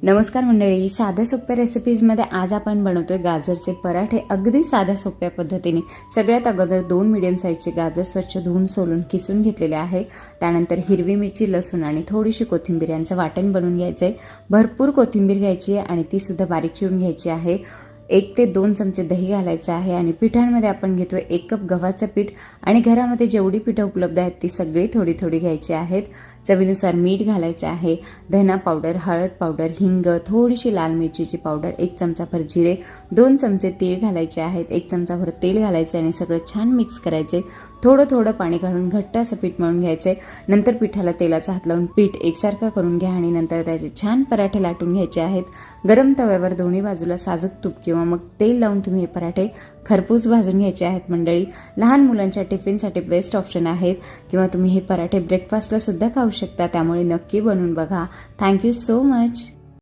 नमस्कार मंडळी, साध्या सोप्या रेसिपीजमध्ये आज आपण बनवतोय गाजरचे पराठे अगदी साध्या सोप्या पद्धतीने। सगळ्यात अगोदर 2 मीडियम साईजचे गाजर स्वच्छ धुवून सोलून किसून घेतलेले आहे। त्यानंतर हिरवी मिरची, लसूण आणि थोडीशी कोथिंबीर यांचं वाटण बनवून घ्यायचं आहे। भरपूर कोथिंबीर घ्यायची आहे आणि ती सुद्धा बारीक चिरून घ्यायची आहे। 1 ते 2 चमचे दही घालायचं आहे आणि पिठांमध्ये आपण घेतोय 1 कप गव्हाचं पीठ आणि घरामध्ये जेवढी पिठं उपलब्ध आहेत ती सगळी थोडी थोडी घ्यायची आहेत। चवीनुसार मीठ घालायचे आहे, धना पावडर, हळद पावडर, हिंग, थोडीशी लाल मिरचीची पावडर, 1 चमचाभर जिरे, 2 चमचे तीळ घालायचे आहेत, 1 चमचाभर तेल घालायचे आणि सगळं छान मिक्स करायचे। थोडं थोडं पाणी घालून घट्ट असं पीठ मळून घ्यायचे। नंतर पिठाला तेलाचा हात लावून पीठ एकसारखं करून घ्या आणि नंतर त्याचे छान पराठे लाटून घ्यायचे आहेत। गरम तव्यावर दोन्ही बाजूला साजूक तूप किंवा मग तेल लावून तुम्ही हे पराठे खरपूस भाजून घ्यायचे आहेत। मंडळी, लहान मुलांच्या टिफिनसाठी बेस्ट ऑप्शन आहेत किंवा तुम्ही हे पराठे ब्रेकफास्टला सुद्धा खाऊ शकता, त्यामुळे नक्की बनवून बघा। Thank you so much.